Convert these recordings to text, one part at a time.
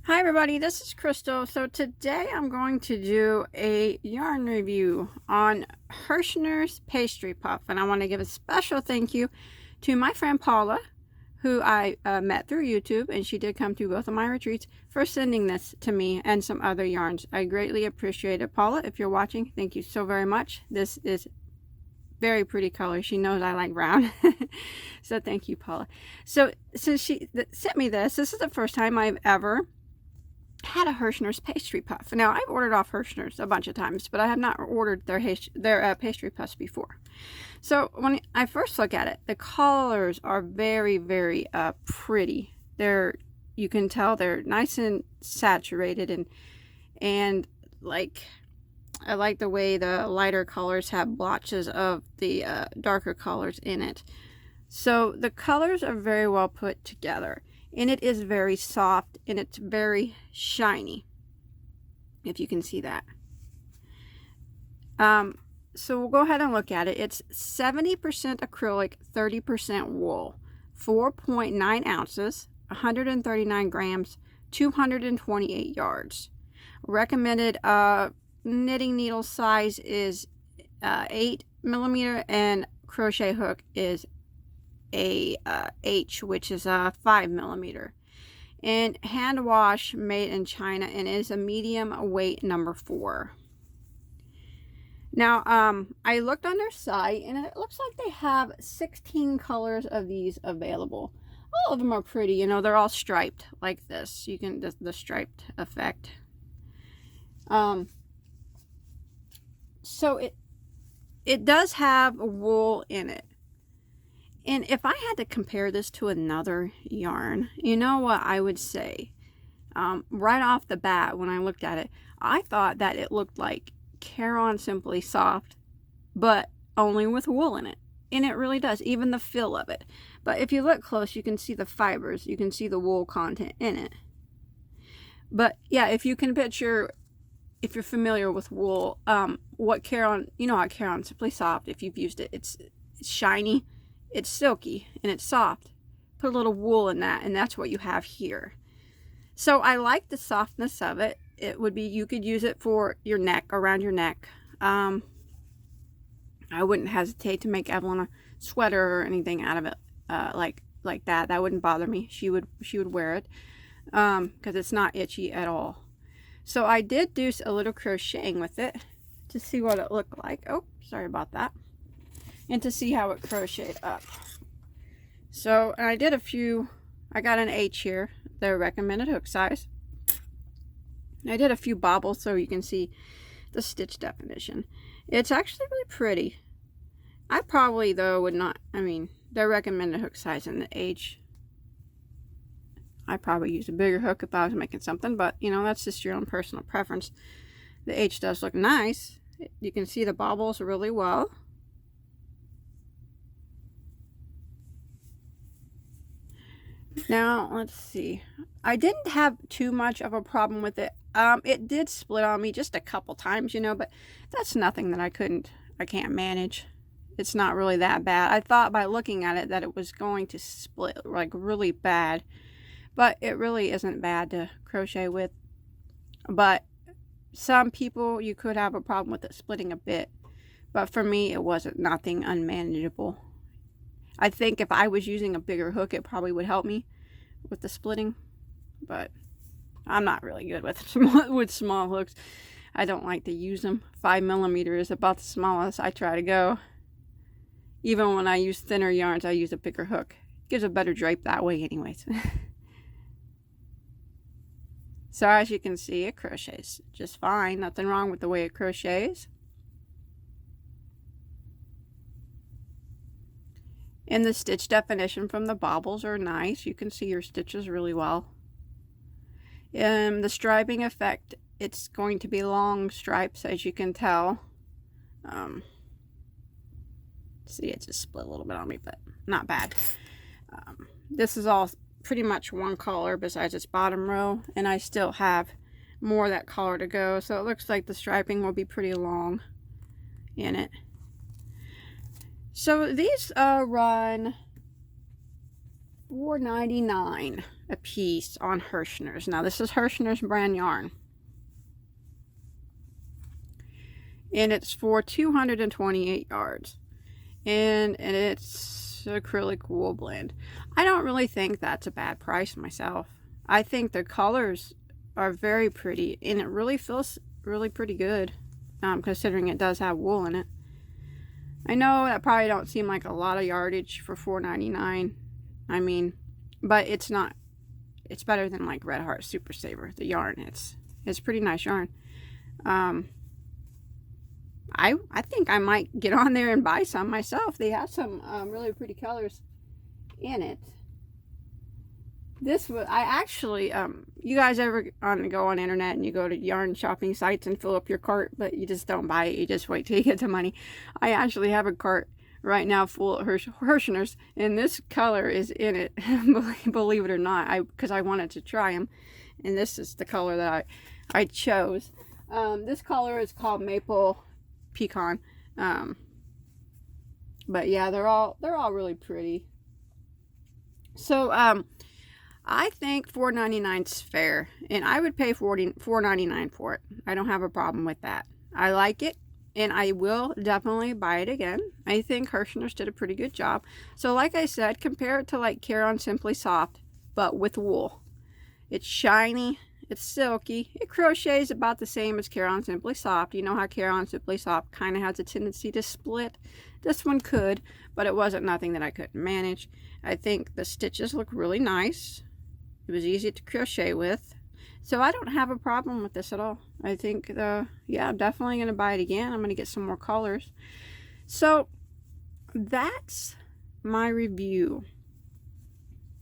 Hi everybody, this is Crystal. So today I'm going to do a yarn review on Herrschners pastry puff, and I want to give a special thank you to my friend Paula, who I met through YouTube, and she did come to both of my retreats, for sending this to me and some other yarns. I greatly appreciate it. Paula, if you're watching, thank you so very much. This is very pretty color. She knows I like brown. So thank you, Paula. So since she sent me this is the first time I've ever had a Herrschners pastry puff. Now, I've ordered off Herrschners a bunch of times, but I have not ordered their pastry puffs before. So when I first look at it, the colors are very, very pretty. You can tell they're nice and saturated, and like, I like the way the lighter colors have blotches of the darker colors in it. So the colors are very well put together. And it is very soft, and it's very shiny, if you can see that. So we'll go ahead and look at it. It's 70% acrylic, 30% wool, 4.9 ounces, 139 grams, 228 yards. Recommended knitting needle size is 8 millimeter, and crochet hook is a H, which is a 5 millimeter, and hand wash, made in China, and is a medium weight number 4. Now I looked on their site, and it looks like they have 16 colors of these available. All of them are pretty, you know, they're all striped like this. You can the striped effect. So it does have wool in it. And if I had to compare this to another yarn, you know what I would say? Right off the bat, when I looked at it, I thought that it looked like Caron Simply Soft, but only with wool in it. And it really does, even the feel of it. But if you look close, you can see the fibers. You can see the wool content in it. But yeah, if you can picture, if you're familiar with wool, what Caron, you know how Caron Simply Soft, if you've used it, it's shiny. It's silky and it's soft. Put a little wool in that, and that's what you have here. So I like the softness of it. It would be, you could use it for your neck, around your neck. I wouldn't hesitate to make Evelyn a sweater or anything out of it, like that. That wouldn't bother me. She would wear it because it's not itchy at all. So I did do a little crocheting with it to see what it looked like. Oh, sorry about that. And to see how it crocheted up. So, and I did a few, I got an H here, their recommended hook size. I did a few bobbles so you can see the stitch definition. It's actually really pretty. I probably, though, would not, I mean, their recommended hook size and the H, I'd probably use a bigger hook if I was making something, but, you know, that's just your own personal preference. The H does look nice. You can see the bobbles really well. Now, let's see. I didn't have too much of a problem with it. It did split on me just a couple times, you know, but that's nothing that I can't manage. It's not really that bad. I thought by looking at it that it was going to split like really bad, but it really isn't bad to crochet with. But some people, you could have a problem with it splitting a bit, but for me, it wasn't nothing unmanageable. I think if I was using a bigger hook, it probably would help me with the splitting, but I'm not really good with small hooks. I don't like to use them. 5 millimeter is about the smallest I try to go. Even when I use thinner yarns, I use a bigger hook. It gives a better drape that way anyways. So as you can see, it crochets just fine. Nothing wrong with the way it crochets. And the stitch definition from the bobbles are nice. You can see your stitches really well. The striping effect, it's going to be long stripes, as you can tell. See, it just split a little bit on me, but not bad. This is all pretty much one color besides its bottom row, and I still have more of that color to go. So it looks like the striping will be pretty long in it. So these run $4.99 a piece on Herrschners. Now this is Herrschners brand yarn, and it's for 228 yards, and it's acrylic wool blend. I don't really think that's a bad price myself. I think the colors are very pretty, and it really feels really pretty good, considering it does have wool in it. I know that probably don't seem like a lot of yardage for $4.99. I mean, but it's not. It's better than like Red Heart Super Saver, the yarn. It's pretty nice yarn. I think I might get on there and buy some myself. They have some really pretty colors in it. This was, I actually, you guys ever go on the internet and you go to yarn shopping sites and fill up your cart, but you just don't buy it, you just wait till you get the money. I actually have a cart right now full of Herrschners, and this color is in it, believe it or not, because I wanted to try them, and this is the color that I chose. This color is called Maple Pecan, but yeah, they're all really pretty. So I think $4.99 is fair, and I would pay $4.99 for it. I don't have a problem with that. I like it, and I will definitely buy it again. I think Herrschners did a pretty good job. So like I said, compare it to like Care-On Simply Soft, but with wool. It's shiny, it's silky. It crochets about the same as Care-On Simply Soft. You know how Care-On Simply Soft kind of has a tendency to split. This one could, but it wasn't nothing that I couldn't manage. I think the stitches look really nice. It was easy to crochet with. So I don't have a problem with this at all. I think, yeah, I'm definitely going to buy it again. I'm going to get some more colors. So that's my review.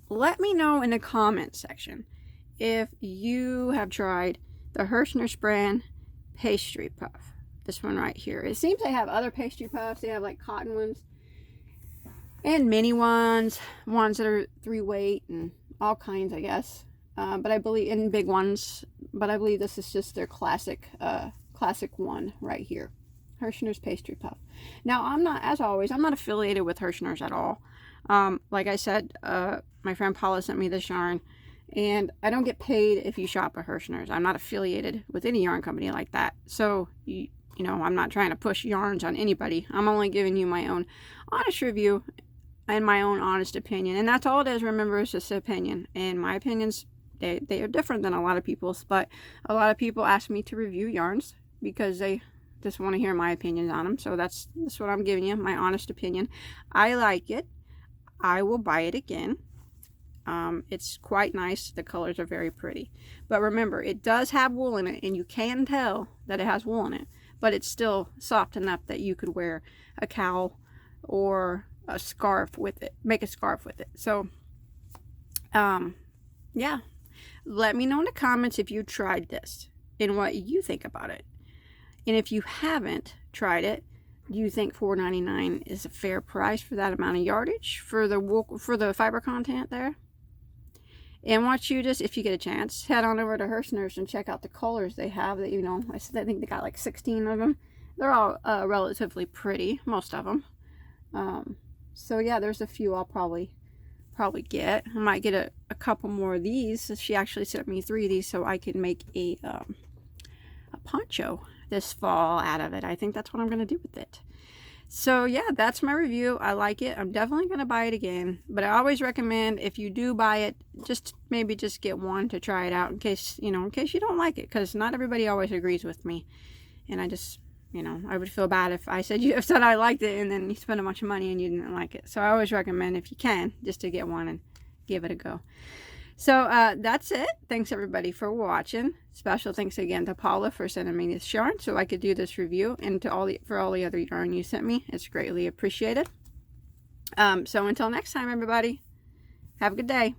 Let me know in the comment section if you have tried the Herrschners brand pastry puff. This one right here. It seems they have other pastry puffs. They have like cotton ones and mini ones, ones that are 3 weight and all kinds, I guess. But I believe in big ones, but I believe this is just their classic one right here. Herrschners pastry puff. Now, I'm not, as always, I'm not affiliated with Herrschners at all. Like I said, my friend Paula sent me this yarn, and I don't get paid if you shop at Herrschners. I'm not affiliated with any yarn company like that. So, you know, I'm not trying to push yarns on anybody. I'm only giving you my own honest review and my own honest opinion. And that's all it is. Remember, it's just an opinion. And my opinions, they are different than a lot of people's. But a lot of people ask me to review yarns because they just want to hear my opinions on them. So that's what I'm giving you, my honest opinion. I like it. I will buy it again. It's quite nice. The colors are very pretty. But remember, it does have wool in it, and you can tell that it has wool in it. But it's still soft enough that you could wear a cowl or a scarf with it. Make a scarf with it. So, yeah. Let me know in the comments if you tried this and what you think about it. And if you haven't tried it, do you think $4.99 is a fair price for that amount of yardage for the wool, for the fiber content there? And once you just, if you get a chance, head on over to Herrschners and check out the colors they have. That, you know, I think they got like 16 of them. They're all relatively pretty, most of them. So yeah, there's a few I'll probably get. I might get a couple more of these. She actually sent me 3 of these so I could make a poncho this fall out of it. I think that's what I'm going to do with it. So yeah, that's my review. I like it. I'm definitely going to buy it again. But I always recommend, if you do buy it, maybe just get one to try it out in case, you know, in case you don't like it. Because not everybody always agrees with me. And I just, you know, I would feel bad if I said I liked it and then you spent a bunch of money and you didn't like it. So I always recommend, if you can, just to get one and give it a go. So that's it. Thanks everybody for watching. Special thanks again to Paula for sending me this yarn so I could do this review, and to for all the other yarn you sent me. It's greatly appreciated. So until next time, everybody, have a good day.